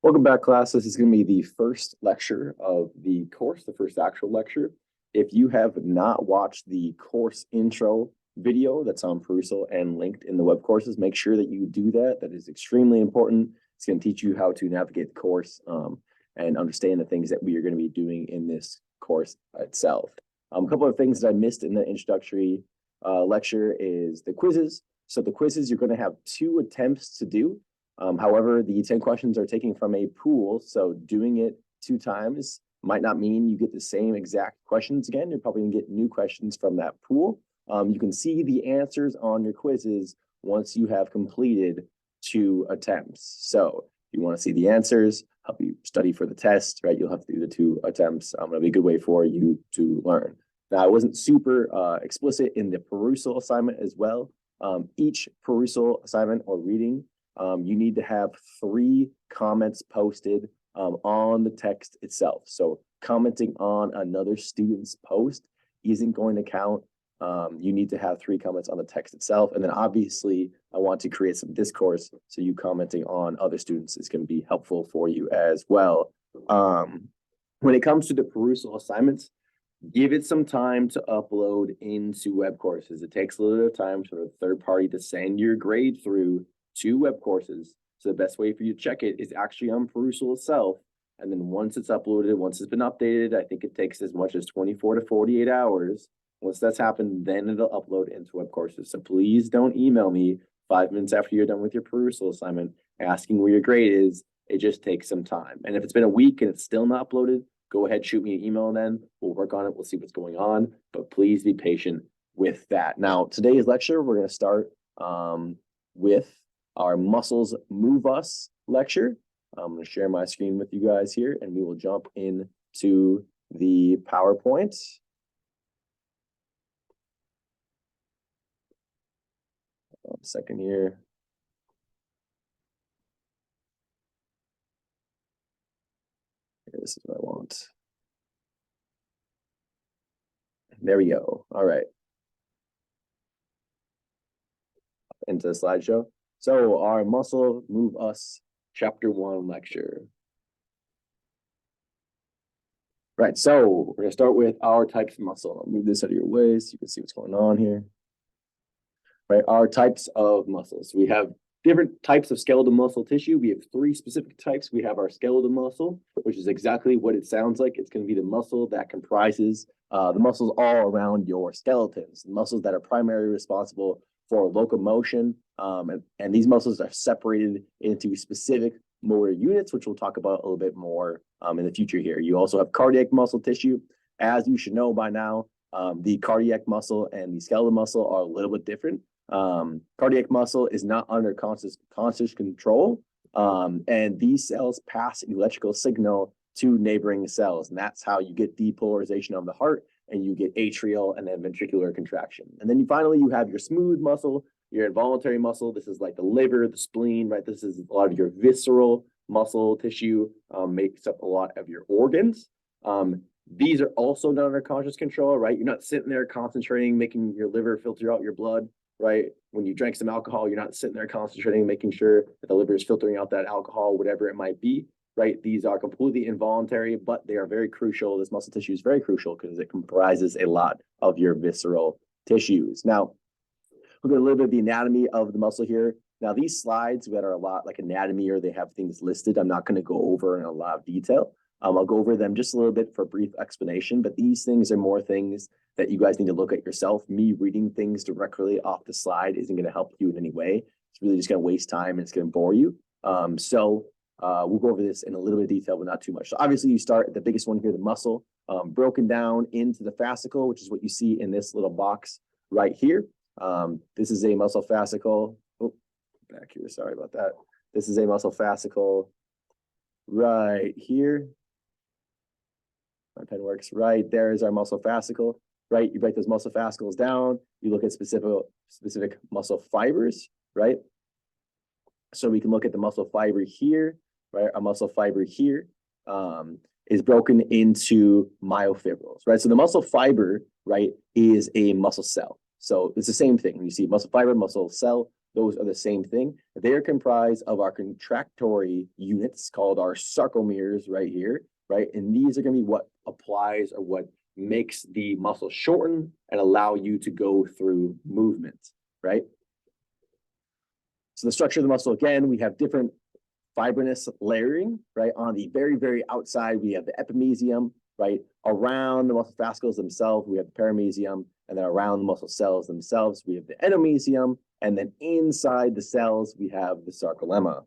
Welcome back, class. This is going to be the first lecture of the course, the first actual lecture. If you have not watched the course intro video that's on Perusall and linked in the web courses, make sure that you do that. That is extremely important. It's going to teach you how to navigate the course and understand the things that we are going to be doing in this course itself. A couple of things that I missed in the introductory lecture is the quizzes. So the quizzes, you're going to have 2 attempts to do. However, the 10 questions are taken from a pool, so doing it 2 times might not mean you get the same exact questions again. You're probably gonna get new questions from that pool. You can see the answers on your quizzes once you have completed 2 attempts. So if you want to see the answers, help you study for the test, right? You'll have to do the 2 attempts. It'll be a good way for you to learn. Now, I wasn't super explicit in the Perusall assignment as well. Each Perusall assignment or reading, you need to have 3 comments posted on the text itself. So commenting on another student's post isn't going to count. You need to have 3 comments on the text itself. And then obviously I want to create some discourse. So you commenting on other students is going to be helpful for you as well. When it comes to the Perusall assignments, give it some time to upload into web courses. It takes a little bit of time for a third party to send your grade through 2 web courses. So the best way for you to check it is actually on Perusall itself. And then once it's uploaded, once it's been updated, I think it takes as much as 24 to 48 hours. Once that's happened, then it'll upload into web courses. So please don't email me 5 minutes after you're done with your Perusall assignment asking where your grade is. It just takes some time. And if it's been a week and it's still not uploaded, go ahead, shoot me an email then. We'll work on it. We'll see what's going on. But please be patient with that. Now, today's lecture, we're going to start with our Muscles Move Us lecture. I'm going to share my screen with you guys here, and we will jump into the PowerPoint. One second here. This is what I want. There we go. All right. Into the slideshow. So our Muscle Move Us Chapter 1 lecture. Right, so we're gonna start with our types of muscle. I'll move this out of your way so you can see what's going on here. Right, our types of muscles. We have different types of skeletal muscle tissue. We have 3 specific types. We have our skeletal muscle, which is exactly what it sounds like. It's going to be the muscle that comprises the muscles all around your skeletons, the muscles that are primarily responsible for locomotion. And these muscles are separated into specific motor units, which we'll talk about a little bit more in the future here. You also have cardiac muscle tissue. As you should know by now, the cardiac muscle and the skeletal muscle are a little bit different. Cardiac muscle is not under conscious control, and these cells pass electrical signal to neighboring cells, and that's how you get depolarization of the heart, and you get atrial and then ventricular contraction. And then finally you have your smooth muscle, your involuntary muscle. This is like the liver, the spleen, right? This is a lot of your visceral muscle tissue, makes up a lot of your organs. These are also not under conscious control, right? You're not sitting there concentrating, making your liver filter out your blood, right? When you drank some alcohol, you're not sitting there concentrating, making sure that the liver is filtering out that alcohol, whatever it might be, right? These are completely involuntary, but they are very crucial. This muscle tissue is very crucial because it comprises a lot of your visceral tissues. Now, look at a little bit of the anatomy of the muscle here. Now, these slides that are a lot like anatomy or they have things listed, I'm not going to go over in a lot of detail. I'll go over them just a little bit for a brief explanation, but these things are more things that you guys need to look at yourself. Me reading things directly off the slide isn't going to help you in any way. It's really just going to waste time and it's going to bore you. So we'll go over this in a little bit of detail, but not too much. So obviously you start at the biggest one here, the muscle, broken down into the fascicle, which is what you see in this little box right here. This is a muscle fascicle. Oh, back here, sorry about that. This is a muscle fascicle right here. My pen works. Right there is our muscle fascicle. Right, you break those muscle fascicles down. You look at specific muscle fibers. Right. So we can look at the muscle fiber here. Right, our muscle fiber here is broken into myofibrils. Right, so the muscle fiber, right, is a muscle cell. So it's the same thing. When you see muscle fiber, muscle cell, those are the same thing. They are comprised of our contractory units called our sarcomeres right here, right? And these are going to be what applies or what makes the muscle shorten and allow you to go through movement, right? So the structure of the muscle, again, we have different fibrinous layering, right? On the very, very outside, we have the epimysium, right? Around the muscle fascicles themselves, we have the paramysium, and then around the muscle cells themselves, we have the endomysium, and then inside the cells, we have the sarcolemma.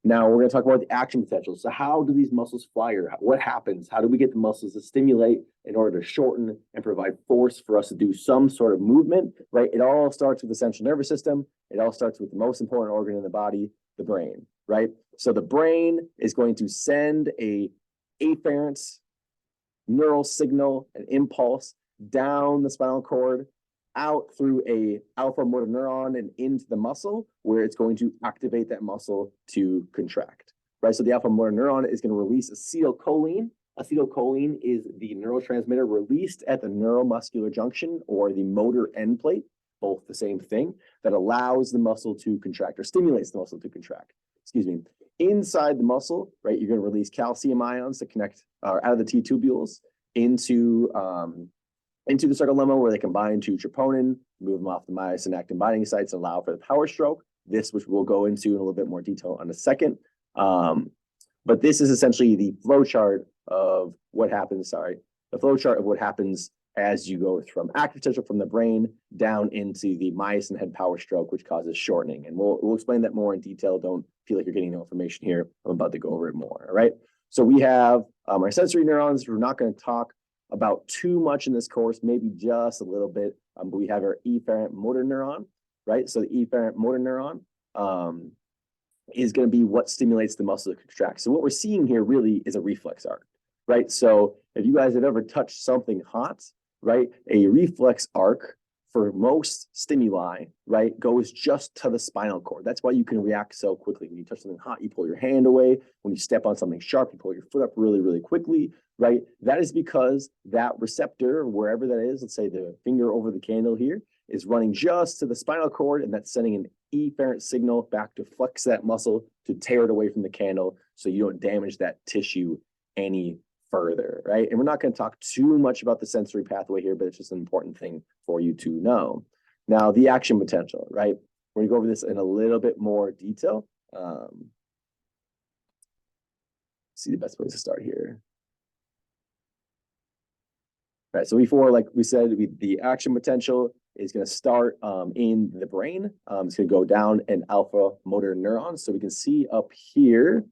Now we're going to talk about the action potential. So how do these muscles fire? What happens? How do we get the muscles to stimulate in order to shorten and provide force for us to do some sort of movement, right? It all starts with the central nervous system. It all starts with the most important organ in the body, the brain, right? So the brain is going to send a afferent neural signal, an impulse down the spinal cord, out through a alpha motor neuron and into the muscle, where it's going to activate that muscle to contract, right? So the alpha motor neuron is going to release acetylcholine. Acetylcholine is the neurotransmitter released at the neuromuscular junction or the motor end plate, both the same thing, that allows the muscle to contract or stimulates the muscle to contract. Excuse me. Inside the muscle, right, you're going to release calcium ions to connect out of the T tubules into the sarcolemma, where they combine to troponin, move them off the myosin actin binding sites, and allow for the power stroke. This, which we'll go into in a little bit more detail in a second. But this is essentially the flow chart of what happens. The flow chart of what happens as you go from active potential from the brain down into the myosin head power stroke, which causes shortening. And we'll explain that more in detail. Don't feel like you're getting no information here. I'm about to go over it more. All right. So we have our sensory neurons. We're not going to talk about too much in this course, maybe just a little bit. But we have our efferent motor neuron, right? So the efferent motor neuron is going to be what stimulates the muscle to contract. So what we're seeing here really is a reflex arc, right? So if you guys have ever touched something hot, right, a reflex arc for most stimuli, right, goes just to the spinal cord. That's why you can react so quickly. When you touch something hot, you pull your hand away. When you step on something sharp, you pull your foot up really, really quickly, right? That is because that receptor, wherever that is, let's say the finger over the candle here, is running just to the spinal cord, and that's sending an efferent signal back to flex that muscle to tear it away from the candle so you don't damage that tissue any further, right? And we're not going to talk too much about the sensory pathway here, but it's just an important thing for you to know. Now, the action potential, right? We're going to go over this in a little bit more detail. See the best place to start here. Right, so before, like we said, the action potential is going to start in the brain. It's going to go down an alpha motor neuron. So we can see up here,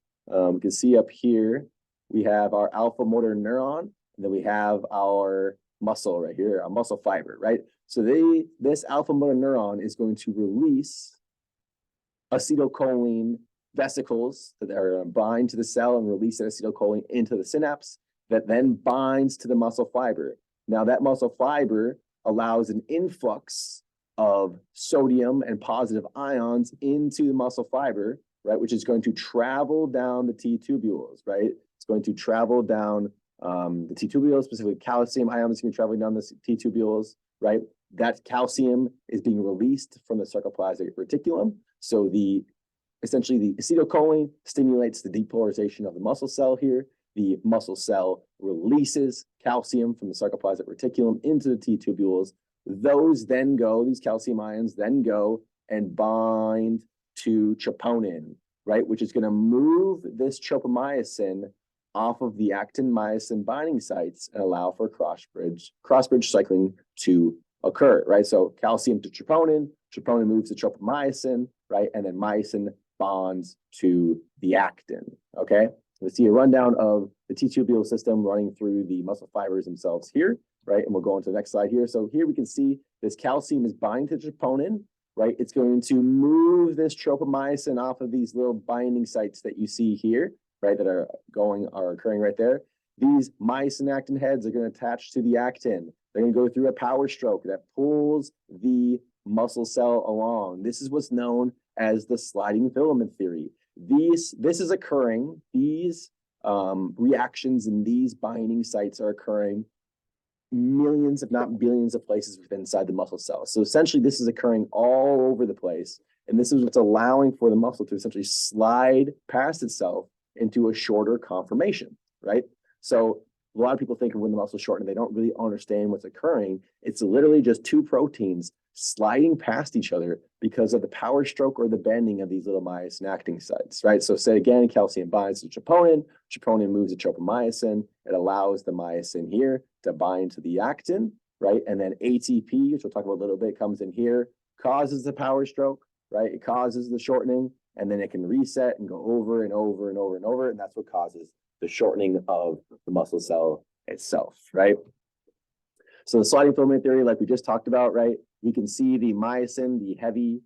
we have our alpha motor neuron, and then we have our muscle right here, our muscle fiber, right? So this alpha motor neuron is going to release acetylcholine vesicles that are going to bind to the cell and release that acetylcholine into the synapse that then binds to the muscle fiber. Now that muscle fiber allows an influx of sodium and positive ions into the muscle fiber, right, which is going to travel down the T tubules, right? It's going to travel down the T tubules, specifically calcium ions going to travel down the T tubules, right? That calcium is being released from the sarcoplasmic reticulum. So essentially the acetylcholine stimulates the depolarization of the muscle cell here. The muscle cell releases calcium from the sarcoplasmic reticulum into the T tubules. These calcium ions then go and bind to troponin, right? Which is going to move this tropomyosin off of the actin-myosin binding sites and allow for cross-bridge cycling to occur, right? So calcium to troponin moves to tropomyosin, right? And then myosin bonds to the actin, okay? We see a rundown of the T-tubule system running through the muscle fibers themselves here, right? And we'll go on to the next slide here. So here we can see this calcium is binding to troponin, right? It's going to move this tropomyosin off of these little binding sites that you see here, right? That are occurring right there. These myosin actin heads are going to attach to the actin. They're going to go through a power stroke that pulls the muscle cell along. This is what's known as the sliding filament theory. This is occurring. These reactions in these binding sites are occurring millions, if not billions of places within inside the muscle cell. So essentially this is occurring all over the place. And this is what's allowing for the muscle to essentially slide past itself into a shorter conformation, right? So a lot of people think of when the muscle shortens, they don't really understand what's occurring. It's literally just two proteins sliding past each other because of the power stroke or the bending of these little myosin acting sites, right? So say again, calcium binds to troponin, troponin moves to tropomyosin. It allows the myosin here to bind to the actin, right? And then ATP, which we'll talk about a little bit, comes in here, causes the power stroke, right? It causes the shortening, and then it can reset and go over and over and over and over, and that's what causes the shortening of the muscle cell itself, right? So the sliding filament theory, like we just talked about, right? We can see the myosin, the heavy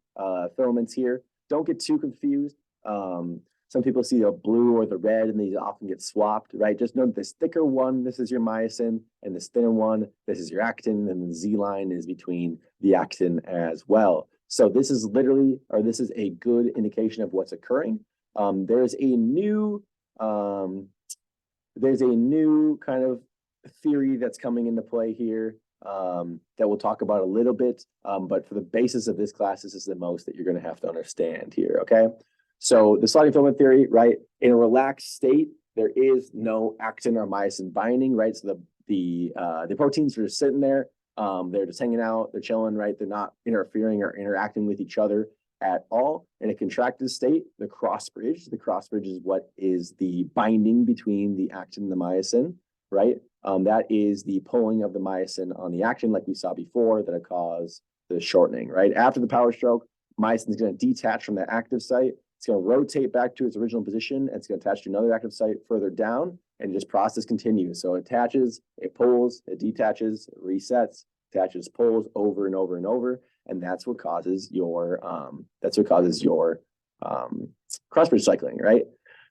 filaments here. Don't get too confused. Some people see the blue or the red, and these often get swapped, right? Just know that this thicker one, this is your myosin, and this thinner one, this is your actin, and the Z line is between the actin as well. So this is literally, or this is a good indication of what's occurring. There's a new kind of theory that's coming into play here that we'll talk about a little bit. But for the basis of this class, this is the most that you're going to have to understand here, okay? So the sliding filament theory, right? In a relaxed state, there is no actin or myosin binding, right? So the proteins are just sitting there. They're just hanging out, they're chilling, right? They're not interfering or interacting with each other at all. In a contracted state, the cross bridge is what is the binding between the actin and the myosin, right? That is the pulling of the myosin on the actin, like we saw before, that cause the shortening, right? After the power stroke, myosin is going to detach from that active site. It's going to rotate back to its original position, and it's going to attach to another active site further down, and this process continues. So it attaches, it pulls, it detaches, it resets, attaches, pulls over and over and over, and that's what causes your cross-bridge cycling, right?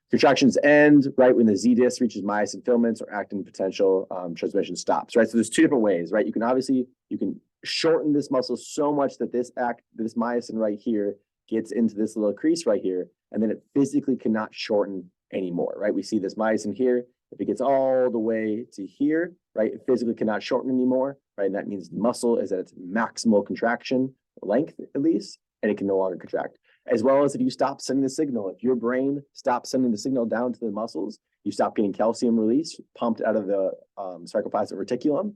Contractions end right when the Z disc reaches myosin filaments or actin potential, transmission stops, right? So there's two different ways, right? You can shorten this muscle so much that this myosin right here gets into this little crease right here, and then it physically cannot shorten anymore, right? We see this myosin here. If it gets all the way to here, right, it physically cannot shorten anymore, right? And that means the muscle is at its maximal contraction length, at least, and it can no longer contract. As well as if you stop sending the signal, if your brain stops sending the signal down to the muscles, you stop getting calcium release pumped out of the sarcoplasmic reticulum.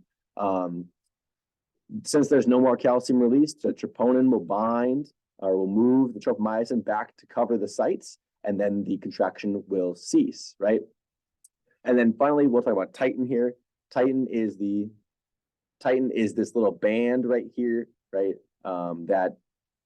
Since there's no more calcium release, the troponin will bind or will move the tropomyosin back to cover the sites, and then the contraction will cease, right? And then finally, we'll talk about titin here. Titin is this little band right here, right? That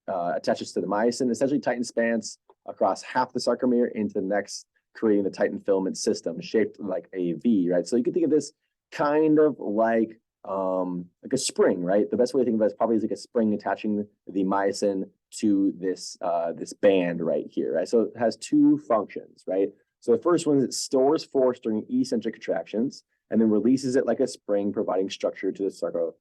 attaches to the myosin. Essentially, titin spans across half the sarcomere into the next, creating the titin filament system shaped like a V, right? So you can think of this kind of like a spring, right? The best way to think of it is probably like a spring attaching the myosin to this band right here, right? So it has two functions, right? So the first one is it stores force during eccentric contractions and then releases it like a spring, providing structure to the sarcomere.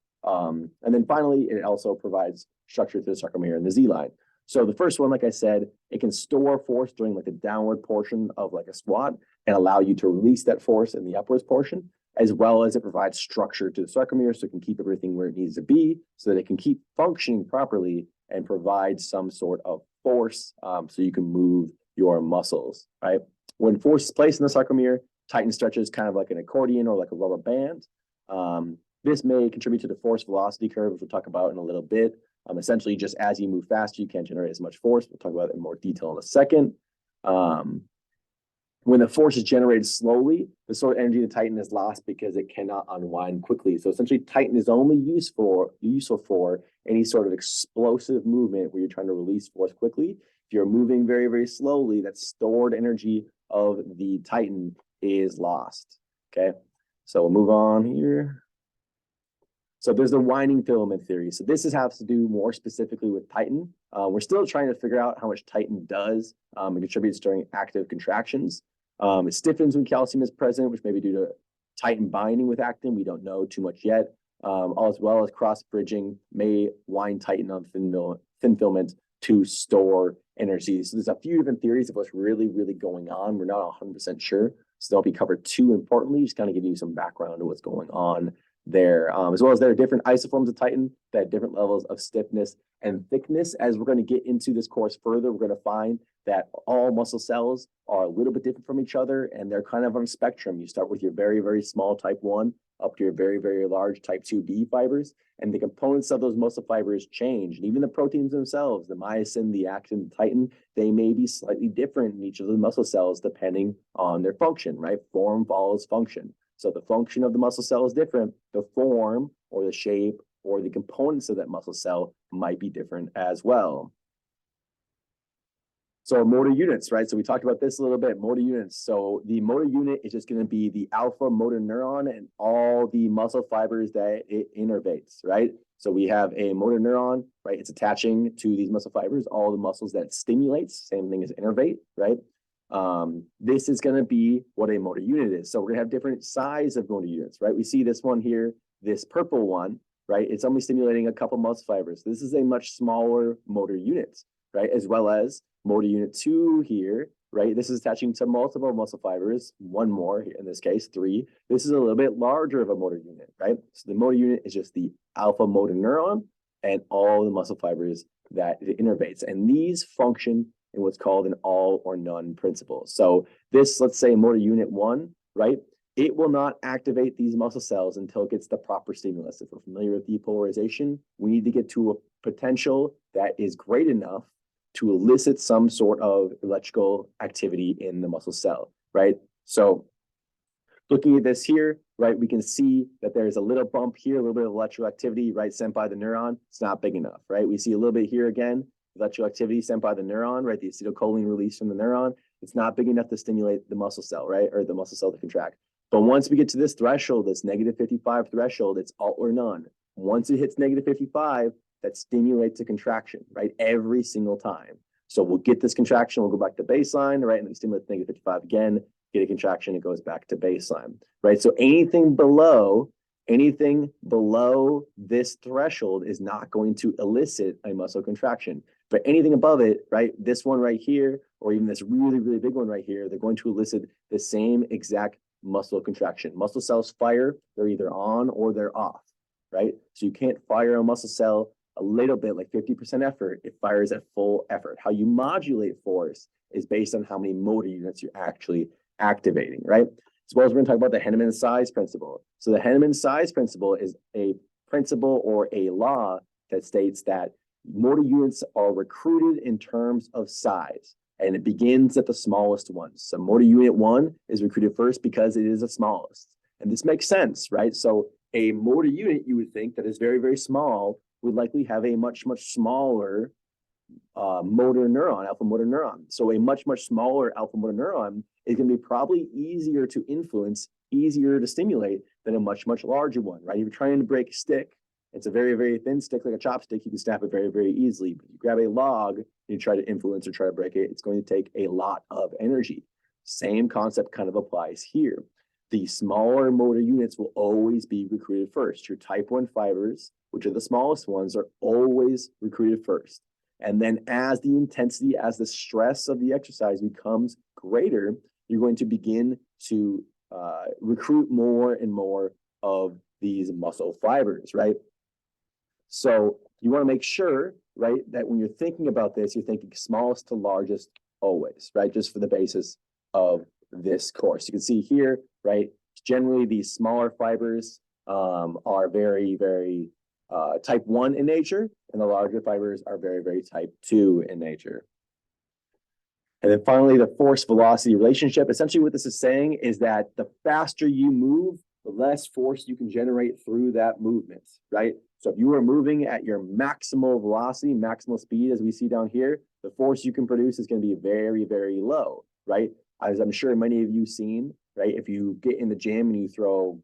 And then finally, it also provides structure to the sarcomere and the Z line. So the first one, like I said, it can store force during like the downward portion of like a squat and allow you to release that force in the upwards portion, as well as it provides structure to the sarcomere so it can keep everything where it needs to be so that it can keep functioning properly and provide some sort of force so you can move your muscles, right? When force is placed in the sarcomere, titin stretches kind of like an accordion or like a rubber band. This may contribute to the force velocity curve, which we'll talk about in a little bit. Essentially, just as you move faster, you can't generate as much force. We'll talk about it in more detail in a second. When the force is generated slowly, the sort of energy of the titin is lost because it cannot unwind quickly. So essentially, titin is only useful for any sort of explosive movement where you're trying to release force quickly. If you're moving very, very slowly, that stored energy of the titin is lost, okay? So we'll move on here. So there's the winding filament theory. So this has to do more specifically with titin. We're still trying to figure out how much titin does. It contributes during active contractions. It stiffens when calcium is present, which may be due to titin binding with actin. We don't know too much yet. As well as cross-bridging may wind titin on thin filament to store energy. So there's a few different theories of what's really, really going on. We're not 100% sure. So they'll be covered too importantly, just kind of give you some background to what's going on there, as well as there are different isoforms of titin that have different levels of stiffness and thickness. As we're going to get into this course further, we're going to find that all muscle cells are a little bit different from each other, and they're kind of on a spectrum. You start with your very, very small type 1 up to your very, very large type 2B fibers, and the components of those muscle fibers change. And even the proteins themselves, the myosin, the actin, the titin, they may be slightly different in each of the muscle cells depending on their function, right? Form follows function. So the function of the muscle cell is different. The form or the shape or the components of that muscle cell might be different as well. So motor units, right? So we talked about this a little bit, motor units. So the motor unit is just going to be the alpha motor neuron and all the muscle fibers that it innervates, right? So we have a motor neuron, right? It's attaching to these muscle fibers, all the muscles that it stimulates, same thing as innervate, right? This is going to be what a motor unit is. So we're going to have different size of motor units, right? We see this one here, this purple one, right? It's only stimulating a couple muscle fibers. This is a much smaller motor unit, right? As well as motor unit 2 here, right? This is attaching to multiple muscle fibers, one more in this case, 3. This is a little bit larger of a motor unit, right? So the motor unit is just the alpha motor neuron and all the muscle fibers that it innervates. And these function in what's called an all or none principle. So this, let's say motor unit 1, right? It will not activate these muscle cells until it gets the proper stimulus. If we're familiar with depolarization, we need to get to a potential that is great enough to elicit some sort of electrical activity in the muscle cell, right? So looking at this here, right, we can see that there's a little bump here, a little bit of electrical activity, right, sent by the neuron. It's not big enough, right? We see a little bit here again, electrical activity sent by the neuron, right, the acetylcholine release from the neuron. It's not big enough to stimulate the muscle cell, right, or the muscle cell to contract. But once we get to this threshold, this negative 55 threshold, it's all or none. Once it hits negative 55, that stimulates a contraction, right? Every single time. So we'll get this contraction, we'll go back to baseline, right? And then stimulate negative 55 again, get a contraction, it goes back to baseline, right? So anything below this threshold is not going to elicit a muscle contraction. But anything above it, right? This one right here, or even this really, really big one right here, they're going to elicit the same exact muscle contraction. Muscle cells fire, they're either on or they're off, right? So you can't fire a muscle cell a little bit, like 50% effort, it fires at full effort. How you modulate force is based on how many motor units you're actually activating, right? As well as we're going to talk about the Henneman size principle. So the Henneman size principle is a principle or a law that states that motor units are recruited in terms of size, and it begins at the smallest ones. So motor unit 1 is recruited first because it is the smallest. And this makes sense, right? So a motor unit, you would think, that is very, very small would likely have a much, much smaller motor neuron, alpha motor neuron. So a much, much smaller alpha motor neuron is going to be probably easier to influence, easier to stimulate than a much, much larger one, right? If you're trying to break a stick, it's a very, very thin stick like a chopstick, you can snap it very, very easily. But you grab a log and you try to influence or try to break it, it's going to take a lot of energy. Same concept kind of applies here. The smaller motor units will always be recruited first. Your type 1 fibers, which are the smallest ones, are always recruited first. And then as the intensity, as the stress of the exercise becomes greater, you're going to begin to recruit more and more of these muscle fibers, right? So you want to make sure, right, that when you're thinking about this, you're thinking smallest to largest always, right? Just for the basis of this course. You can see here, right, generally these smaller fibers are very, very type 1 in nature, and the larger fibers are very, very type 2 in nature. And then finally, the force velocity relationship. Essentially what this is saying is that the faster you move, the less force you can generate through that movement, right? So if you are moving at your maximal velocity, maximal speed, as we see down here, the force you can produce is going to be very, very low, right? As I'm sure many of you seen, right? If you get in the gym and you throw,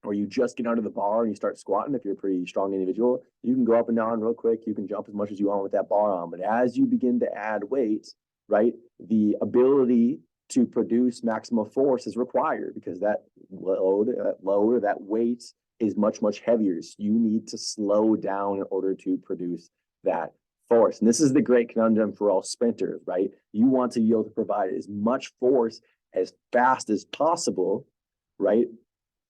or you just get under the bar and you start squatting, if you're a pretty strong individual, you can go up and down real quick. You can jump as much as you want with that bar on. But as you begin to add weight, right, the ability to produce maximal force is required because that weight is much, much heavier. So you need to slow down in order to produce that force. And this is the great conundrum for all sprinters, right? You want to be able to provide as much force as fast as possible, right?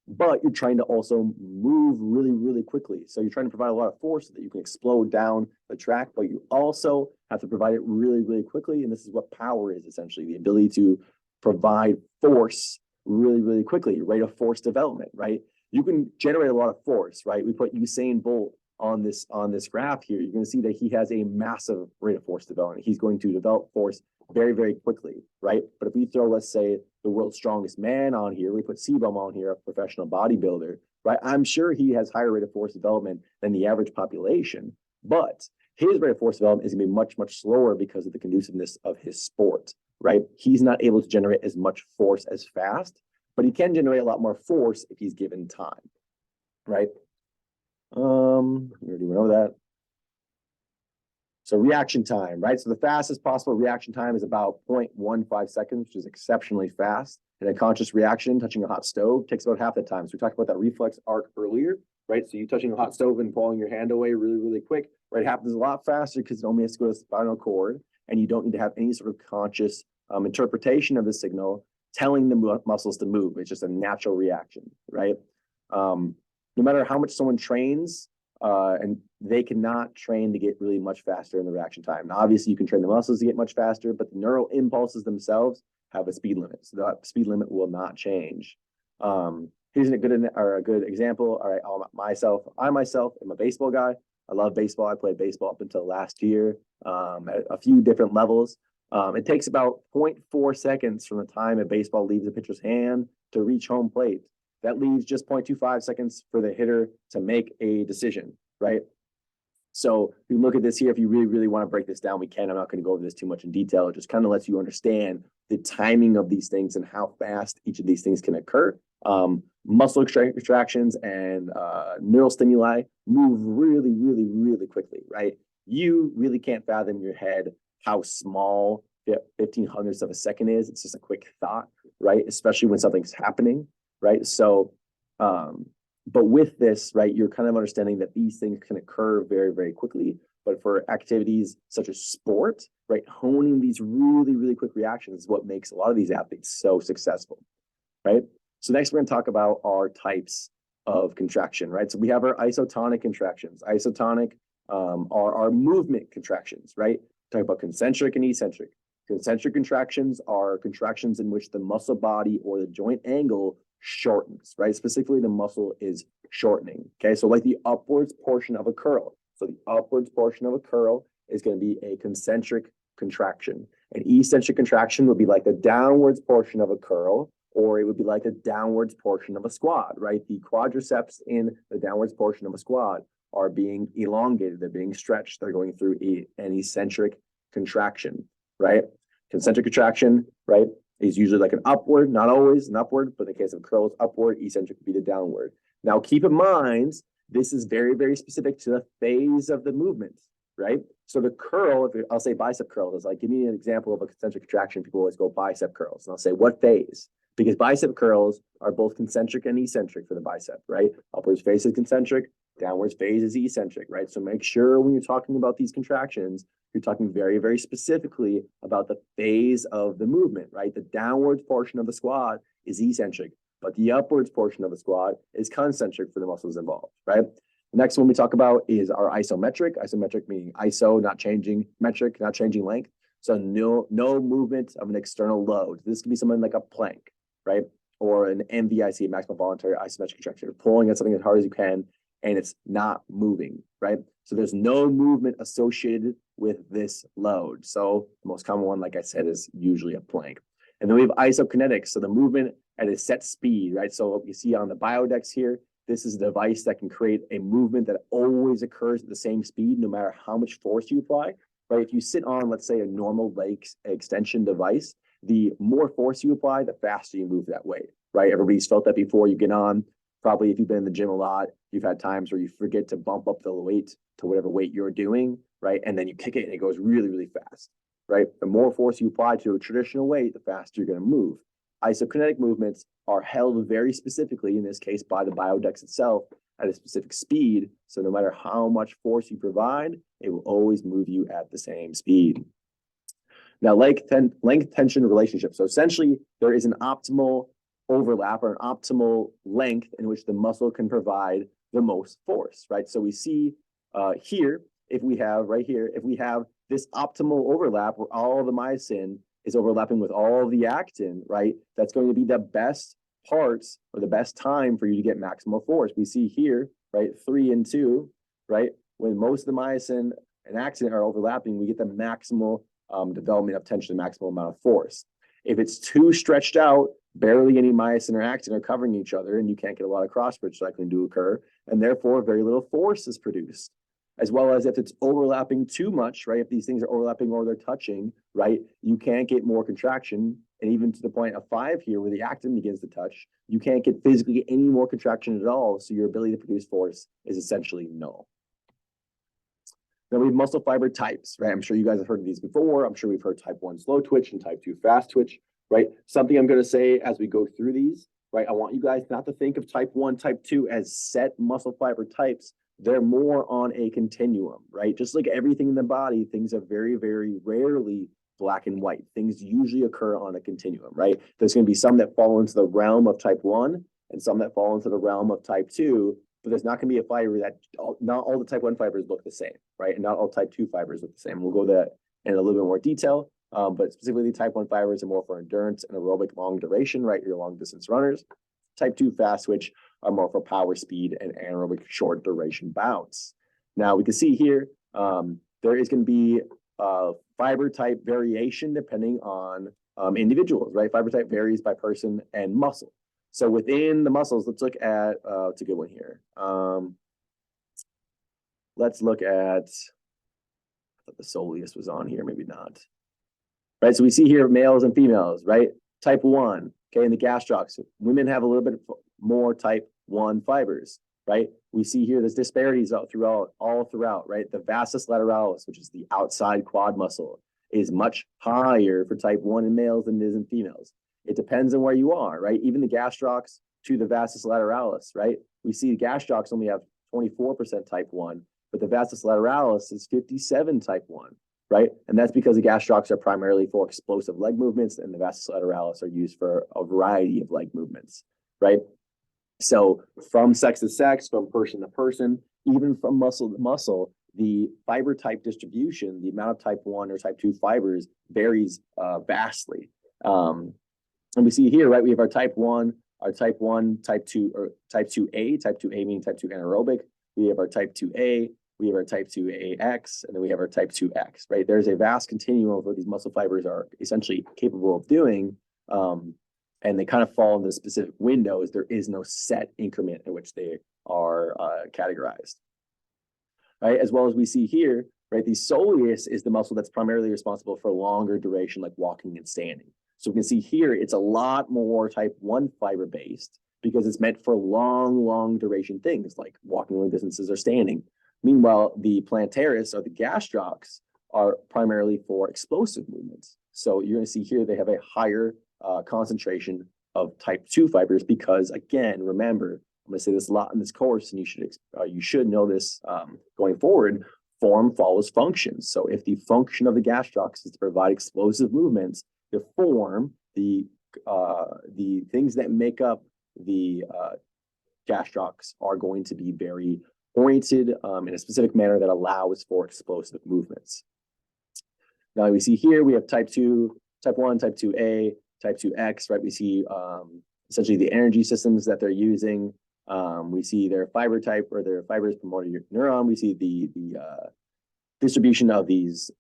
but you're trying to also move really, really quickly. So you're trying to provide a lot of force so that you can explode down the track, but you also have to provide it really, really quickly. And this is what power is, essentially the ability to provide force really, really quickly, rate of force development, right? You can generate a lot of force, right? We put Usain Bolt on this graph here. You're going to see that he has a massive rate of force development. He's going to develop force very, very quickly, right? But if we throw, let's say, the world's strongest man on here, we put CBum on here, a professional bodybuilder, right? I'm sure he has higher rate of force development than the average population, but his rate of force development is going to be much, much slower because of the conduciveness of his sport, right? He's not able to generate as much force as fast, but he can generate a lot more force if he's given time, right? We already went over that. So reaction time, right? So the fastest possible reaction time is about 0.15 seconds, which is exceptionally fast. And a conscious reaction, touching a hot stove, takes about half the time. So we talked about that reflex arc earlier, right? So you touching a hot stove and pulling your hand away really, really quick, right? It happens a lot faster because it only has to go to the spinal cord, and you don't need to have any sort of conscious interpretation of the signal telling the muscles to move. It's just a natural reaction, right? No matter how much someone trains, and they cannot train to get really much faster in the reaction time. Now, obviously, you can train the muscles to get much faster, but the neural impulses themselves have a speed limit. So that speed limit will not change. Here's a good example. All right, I myself am a baseball guy. I love baseball. I played baseball up until last year at a few different levels. It takes about 0.4 seconds from the time a baseball leaves a pitcher's hand to reach home plate. That leaves just 0.25 seconds for the hitter to make a decision, right? So if you look at this here, if you really, really want to break this down, we can. I'm not going to go over this too much in detail. It just kind of lets you understand the timing of these things and how fast each of these things can occur. Muscle extractions and neural stimuli move really, really, really quickly, right? You really can't fathom in your head how small 0.15 of a second is. It's just a quick thought, right? Especially when something's happening. Right. So, but with this, right, you're kind of understanding that these things can occur very, very quickly. But for activities such as sport, right, honing these really, really quick reactions is what makes a lot of these athletes so successful. Right. So next, we're going to talk about our types of contraction. Right. So we have our isotonic contractions. Isotonic are our movement contractions. Right. Talk about concentric and eccentric. Concentric contractions are contractions in which the muscle body or the joint angle shortens, right? Specifically, the muscle is shortening. Okay, so like the upwards portion of a curl. So the upwards portion of a curl is going to be a concentric contraction. An eccentric contraction would be like the downwards portion of a curl, or it would be like the downwards portion of a squat, right? The quadriceps in the downwards portion of a squat are being elongated, they're being stretched, they're going through an eccentric contraction, right? Concentric contraction, right, is usually like an upward, not always an upward, but in the case of curls, upward, eccentric would be the downward. Now, keep in mind, this is very, very specific to the phase of the movement, right? So the curl, I'll say bicep curl, is like, give me an example of a concentric contraction. People always go bicep curls. And I'll say, what phase? Because bicep curls are both concentric and eccentric for the bicep, right? Upwards phase is concentric, downwards phase is eccentric, right? So make sure when you're talking about these contractions, you're talking very, very specifically about the phase of the movement, right? The downwards portion of the squat is eccentric, but the upwards portion of the squat is concentric for the muscles involved, right? The next one we talk about is our isometric. Isometric meaning iso, not changing, metric, not changing length. So no movement of an external load. This could be something like a plank, right? Or an MVIC, maximum voluntary isometric contraction. You're pulling at something as hard as you can, and it's not moving, right? So there's no movement associated with this load. So the most common one, like I said, is usually a plank. And then we have isokinetics, so the movement at a set speed, right? So what you see on the Biodex here, this is a device that can create a movement that always occurs at the same speed, no matter how much force you apply, right? If you sit on, let's say, a normal leg extension device, the more force you apply, the faster you move that way, right? Everybody's felt that before. You get on, probably if you've been in the gym a lot, you've had times where you forget to bump up the weight to whatever weight you're doing, right? And then you kick it and it goes really, really fast, right? The more force you apply to a traditional weight, the faster you're going to move. Isokinetic movements are held very specifically, in this case, by the Biodex itself at a specific speed. So no matter how much force you provide, it will always move you at the same speed. Now, length tension relationship. So essentially, there is an optimal overlap or an optimal length in which the muscle can provide the most force, right? So we see here, if we have right here, if we have this optimal overlap where all the myosin is overlapping with all the actin, right? That's going to be the best parts or the best time for you to get maximal force. We see here, right, 3 and 2, right? When most of the myosin and actin are overlapping, we get the maximal development of tension, the maximal amount of force. If it's too stretched out, barely any myosin or actin are covering each other, and you can't get a lot of cross-bridge cycling to occur, and therefore very little force is produced. As well as if it's overlapping too much, right? If these things are overlapping or they're touching, right? You can't get more contraction. And even to the point of 5 here, where the actin begins to touch, you can't get physically any more contraction at all. So your ability to produce force is essentially null. Then we have muscle fiber types, right? I'm sure you guys have heard of these before. I'm sure we've heard type 1 slow twitch and type 2 fast twitch, right? Something I'm going to say as we go through these, right? I want you guys not to think of type 1, type 2 as set muscle fiber types. They're more on a continuum, right? Just like everything in the body, things are very, very rarely black and white. Things usually occur on a continuum, right? There's going to be some that fall into the realm of type 1 and some that fall into the realm of type 2, but there's not going to be a fiber that not all the type 1 fibers look the same, right? And not all type 2 fibers look the same. We'll go that in a little bit more detail, but specifically type 1 fibers are more for endurance and aerobic long duration, right? Your long distance runners. Type 2 fast twitch are more for power, speed, and anaerobic short duration bouts. Now we can see here, there is going to be fiber type variation depending on individuals, right? Fiber type varies by person and muscle. So within the muscles, let's look at, it's a good one here. Let's look at, I thought the soleus was on here, maybe not. Right, so we see here males and females, right? Type 1, okay, in the gastrocs, women have a little bit more type 1 fibers, right? We see here there's disparities all throughout, right? The vastus lateralis, which is the outside quad muscle, is much higher for type 1 in males than it is in females. It depends on where you are, right? Even the gastrocs to the vastus lateralis, right? We see the gastrocs only have 24% type 1, but the vastus lateralis is 57 type 1. Right, and that's because the gastrocs are primarily for explosive leg movements, and the vastus lateralis are used for a variety of leg movements. Right, so from sex to sex, from person to person, even from muscle to muscle, the fiber type distribution, the amount of type 1 or type 2 fibers varies vastly. And we see here, right, we have our type 1, type 2, or type 2A meaning type 2 anaerobic. We have our type 2A. We have our type 2AX, and then we have our type 2X, right? There's a vast continuum of what these muscle fibers are essentially capable of doing, and they kind of fall into specific windows. There is no set increment in which they are categorized, right? As well as we see here, right, the soleus is the muscle that's primarily responsible for longer duration, like walking and standing. So we can see here, it's a lot more type 1 fiber based because it's meant for long duration things like walking long distances or standing. Meanwhile, the plantaris or the gastrocs are primarily for explosive movements. So you're going to see here they have a higher concentration of type 2 fibers because, again, remember, I'm going to say this a lot in this course, and you should know this going forward. Form follows function. So if the function of the gastrocs is to provide explosive movements, the form, the things that make up the gastrocs are going to be very oriented in a specific manner that allows for explosive movements. Now we see here we have type 2, type 1, type 2A, type 2X, right? We see essentially the energy systems that they're using. We see their fiber type or their fibers per motor neuron. We see the distribution of these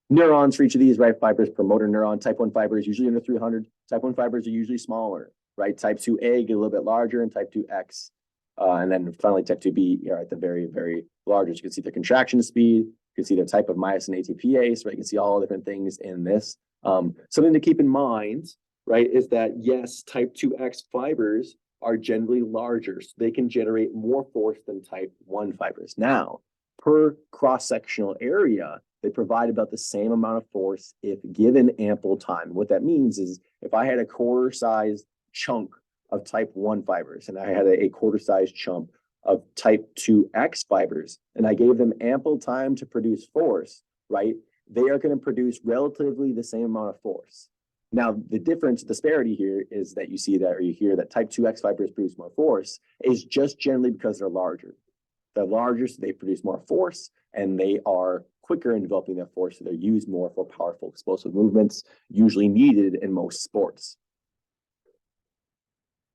neurons for each of these, right? Fibers per motor neuron. Type 1 fibers usually under 300. Type 1 fibers are usually smaller, right? Type 2A get a little bit larger, and type 2X. And then finally, type 2B are at the very, very largest. You can see the contraction speed. You can see the type of myosin ATPase, right? You can see all different things in this. Something to keep in mind, right, is that yes, type 2X fibers are generally larger, so they can generate more force than type 1 fibers. Now, per cross-sectional area, they provide about the same amount of force if given ample time. What that means is if I had a quarter-sized chunk of type 1 fibers, and I had a quarter-sized chunk of type 2X fibers, and I gave them ample time to produce force, right? They are going to produce relatively the same amount of force. Now, the difference, disparity here is that you see that, or you hear that type 2X fibers produce more force is just generally because they're larger. They're larger, so they produce more force, and they are quicker in developing their force, so they're used more for powerful explosive movements, usually needed in most sports.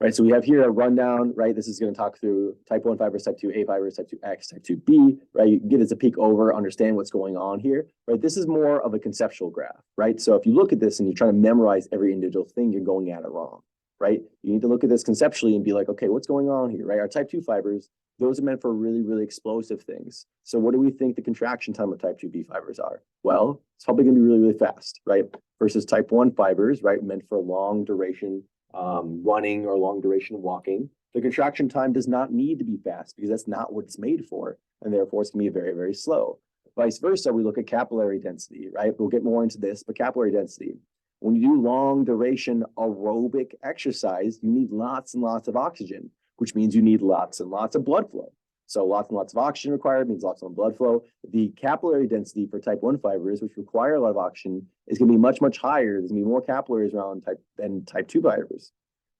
Right, so we have here a rundown, right? This is going to talk through type 1 fibers, type 2A fibers, type 2X, type 2B, right? You can get as a peek over, understand what's going on here, right? This is more of a conceptual graph, right? So if you look at this and you're trying to memorize every individual thing, you're going at it wrong, right? You need to look at this conceptually and be like, okay, what's going on here, right? Our type 2 fibers, those are meant for really, really explosive things. So what do we think the contraction time of type 2B fibers are? Well, it's probably going to be really, really fast, right? Versus type 1 fibers, right? Meant for long duration running or long duration walking. The contraction time does not need to be fast because that's not what it's made for. And therefore, it's going to be very, very slow. Vice versa, we look at capillary density, right? We'll get more into this, but capillary density. When you do long duration aerobic exercise, you need lots and lots of oxygen, which means you need lots and lots of blood flow. So lots and lots of oxygen required means lots of blood flow. The capillary density for type 1 fibers, which require a lot of oxygen, is going to be much, much higher. There's going to be more capillaries around than type 2 fibers.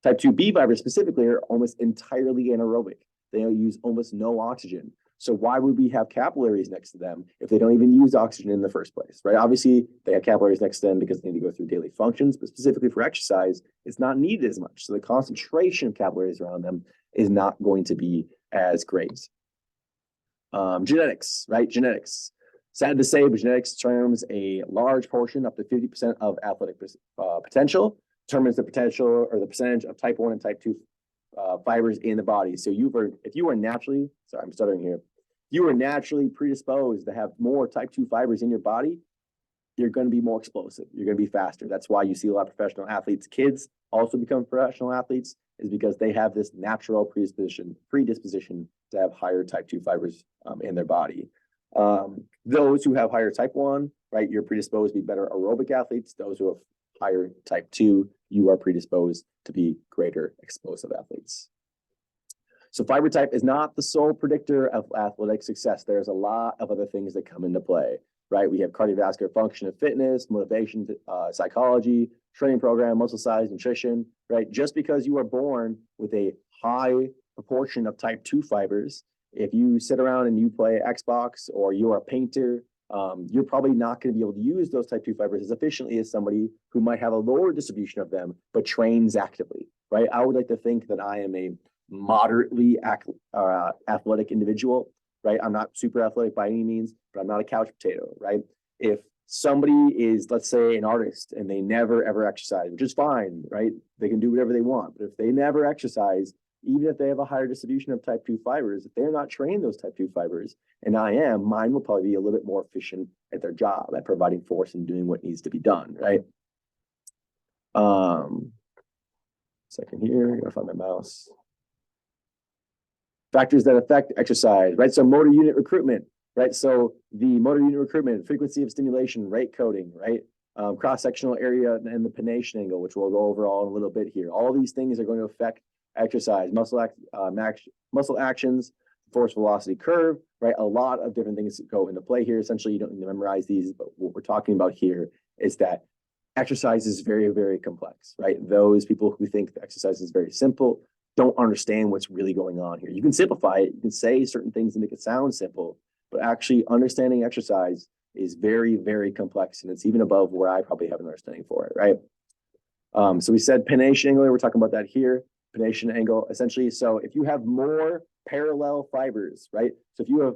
Type 2B fibers specifically are almost entirely anaerobic. They use almost no oxygen. So why would we have capillaries next to them if they don't even use oxygen in the first place, right? Obviously, they have capillaries next to them because they need to go through daily functions, but specifically for exercise, it's not needed as much. So the concentration of capillaries around them is not going to be as great. Genetics, right? Genetics. Sad to say, but genetics determines a large portion, up to 50% of athletic potential, determines the potential or the percentage of type 1 and type 2 fibers in the body. So if you are naturally, sorry, I'm stuttering here. You are naturally predisposed to have more type 2 fibers in your body, you're going to be more explosive. You're going to be faster. That's why you see a lot of professional athletes. Kids also become professional athletes is because they have this natural predisposition to have higher type 2 fibers in their body. Those who have higher type 1, right, you're predisposed to be better aerobic athletes. Those who have higher type 2, you are predisposed to be greater explosive athletes. So fiber type is not the sole predictor of athletic success. There's a lot of other things that come into play, right? We have cardiovascular function and fitness, motivation, psychology, training program, muscle size, nutrition, right? Just because you are born with a high proportion of type 2 fibers, if you sit around and you play Xbox or you're a painter, you're probably not going to be able to use those type 2 fibers as efficiently as somebody who might have a lower distribution of them, but trains actively, right? I would like to think that I am a moderately athletic individual, right? I'm not super athletic by any means, but I'm not a couch potato, right? If somebody is, let's say, an artist and they never ever exercise, which is fine, right? They can do whatever they want, but if they never exercise, even if they have a higher distribution of type 2 fibers, if they're not trained those type 2 fibers, and I am, mine will probably be a little bit more efficient at their job, at providing force and doing what needs to be done, right? Second here, I'm gonna find my mouse. Factors that affect exercise, right? So motor unit recruitment, right? So the motor unit recruitment, frequency of stimulation, rate coding, right? Cross-sectional area and the pennation angle, which we'll go over all in a little bit here. All these things are going to affect exercise, muscle actions, force velocity curve, right? A lot of different things go into play here. Essentially, you don't need to memorize these, but what we're talking about here is that exercise is very, very complex, right? Those people who think the exercise is very simple don't understand what's really going on here. You can simplify it, you can say certain things and make it sound simple, but actually understanding exercise is very, very complex, and it's even above where I probably have an understanding for it, right? So we said pennation angle, we're talking about that here. Pennation angle, essentially, so if you have more parallel fibers, right? So if you have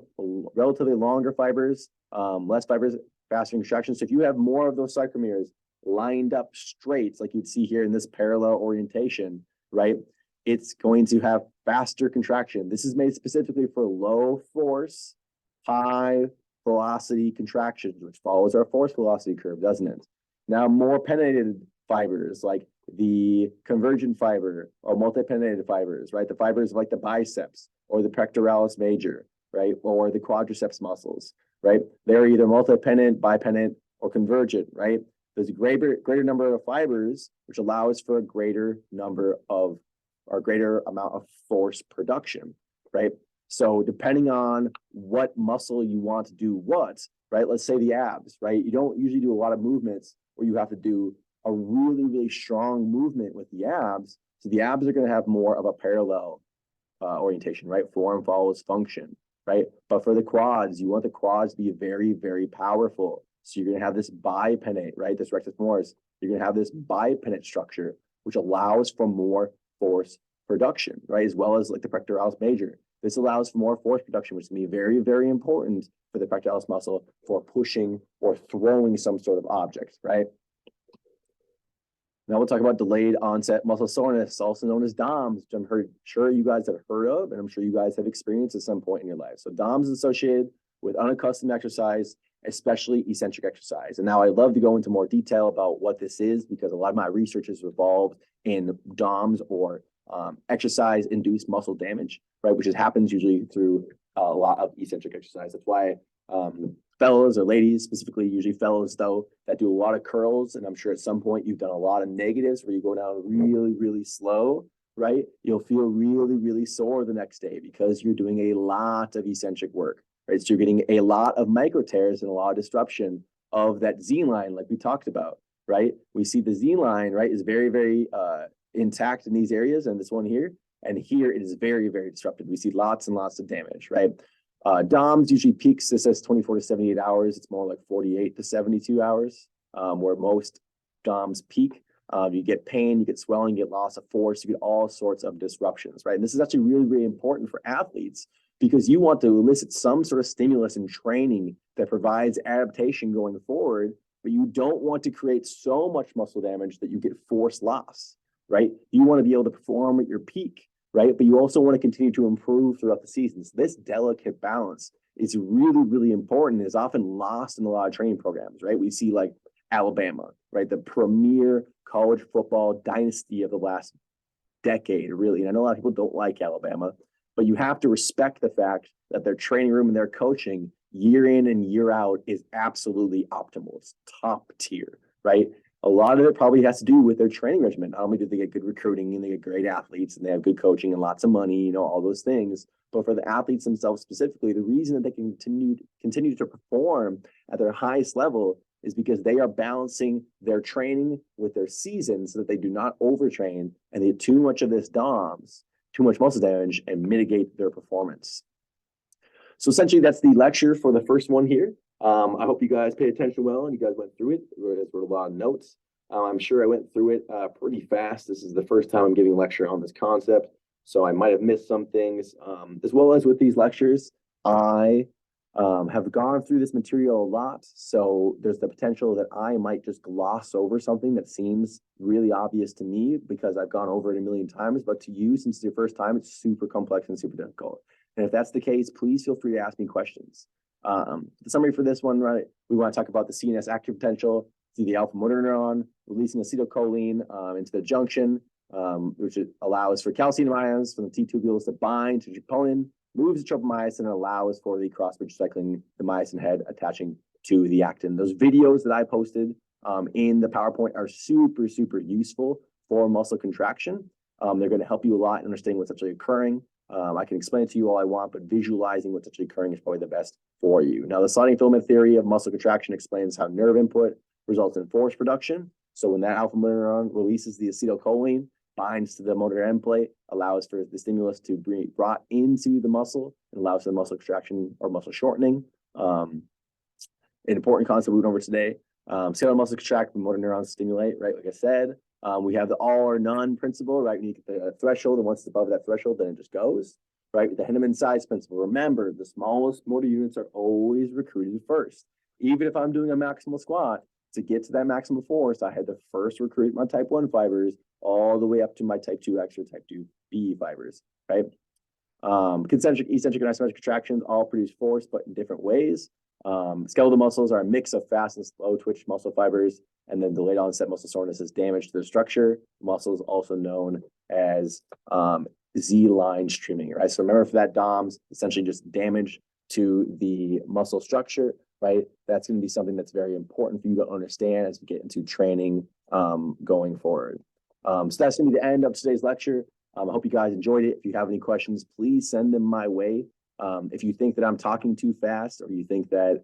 relatively longer fibers, less fibers, faster contraction, so if you have more of those sarcomeres lined up straight, like you'd see here in this parallel orientation, right? It's going to have faster contraction. This is made specifically for low force, high velocity contractions, which follows our force velocity curve, doesn't it? Now, more pennated fibers, like the convergent fiber or multi-pennated fibers, right? The fibers like the biceps or the pectoralis major, right? Or the quadriceps muscles, right? They're either multi-pennate, bipennate, or convergent, right? There's a greater number of fibers, which allows for a greater number of or greater amount of force production, right? So depending on what muscle you want to do what, right? Let's say the abs, right? You don't usually do a lot of movements where you have to do a really, really strong movement with the abs. So the abs are going to have more of a parallel orientation, right? Form follows function, right? But for the quads, you want the quads to be very, very powerful. So you're going to have this bipennate, right? This rectus mors. You're going to have this bipennate structure, which allows for more force production, right? As well as like the pectoralis major. This allows for more force production, which is going to be very, very important for the pectoralis muscle for pushing or throwing some sort of object, right? Now we'll talk about delayed onset muscle soreness, also known as DOMS, which sure you guys have heard of, and I'm sure you guys have experienced at some point in your life. So DOMS is associated with unaccustomed exercise, especially eccentric exercise. And now I'd love to go into more detail about what this is because a lot of my research has revolved in DOMS or exercise-induced muscle damage, right? Which happens usually through a lot of eccentric exercise. That's why fellows or ladies, specifically usually fellows though, that do a lot of curls, and I'm sure at some point you've done a lot of negatives where you go down really, really slow, right? You'll feel really, really sore the next day because you're doing a lot of eccentric work, right? So you're getting a lot of micro tears and a lot of disruption of that Z line like we talked about, right? We see the Z line, right, is very, very intact in these areas, and this one here, and here it is very, very disrupted. We see lots and lots of damage, right? DOMS usually peaks, this says 24 to 78 hours. It's more like 48 to 72 hours, where most DOMS peak. You get pain, you get swelling, you get loss of force, you get all sorts of disruptions, right? And this is actually really, really important for athletes because you want to elicit some sort of stimulus in training that provides adaptation going forward, but you don't want to create so much muscle damage that you get force loss, right? You want to be able to perform at your peak, right? But you also want to continue to improve throughout the season. So this delicate balance is really, really important. It's often lost in a lot of training programs, right? We see like Alabama, right? The premier college football dynasty of the last decade, really. And I know a lot of people don't like Alabama, but you have to respect the fact that their training room and their coaching year in and year out is absolutely optimal. It's top tier, right? A lot of it probably has to do with their training regimen. Not only do they get good recruiting and they get great athletes and they have good coaching and lots of money, you know, all those things. But for the athletes themselves specifically, the reason that they continue to perform at their highest level is because they are balancing their training with their season so that they do not overtrain and they get too much of this DOMS, too much muscle damage, and mitigate their performance. So essentially, that's the lecture for the first one here. I hope you guys paid attention well and you guys went through it. There were a lot of notes. I'm sure I went through it pretty fast. This is the first time I'm giving a lecture on this concept, so I might have missed some things. As well as with these lectures, I have gone through this material a lot, so there's the potential that I might just gloss over something that seems really obvious to me because I've gone over it a million times, but to you, since it's your first time, it's super complex and super difficult. And if that's the case, please feel free to ask me questions. The summary for this one, right? We want to talk about the CNS active potential, see the alpha motor neuron releasing acetylcholine into the junction, which allows for calcium ions from the T tubules to bind to troponin, moves the tropomyosin, and allows for the cross-bridge cycling, the myosin head attaching to the actin. Those videos that I posted in the PowerPoint are super, super useful for muscle contraction. They're going to help you a lot in understanding what's actually occurring. I can explain it to you all I want, but visualizing what's actually occurring is probably the best for you. Now, the sliding filament theory of muscle contraction explains how nerve input results in force production. So when that alpha motor neuron releases the acetylcholine, binds to the motor end plate, allows for the stimulus to be brought into the muscle and allows for the muscle contraction or muscle shortening. An important concept we went over today. Skeletal muscle contract, the motor neurons stimulate, right? Like I said, we have the all or none principle, right? You get the threshold, and once it's above that threshold, then it just goes, right? The Henneman size principle. Remember, the smallest motor units are always recruited first. Even if I'm doing a maximal squat, to get to that maximum force, I had to first recruit my type 1 fibers all the way up to my type 2X or type 2B fibers, right? Concentric, eccentric, and isometric contractions all produce force, but in different ways. Skeletal muscles are a mix of fast and slow twitch muscle fibers, and then delayed onset muscle soreness is damage to the structure. Muscles also known as Z-line streaming, right? So remember, for that DOMS, essentially just damage to the muscle structure, right? That's going to be something that's very important for you to understand as we get into training going forward. So that's going to be the end of today's lecture. I hope you guys enjoyed it. If you have any questions, please send them my way. If you think that I'm talking too fast or you think that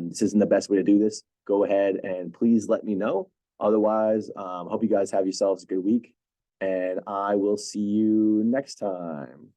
this isn't the best way to do this, go ahead and please let me know. Otherwise, hope you guys have yourselves a good week, and I will see you next time.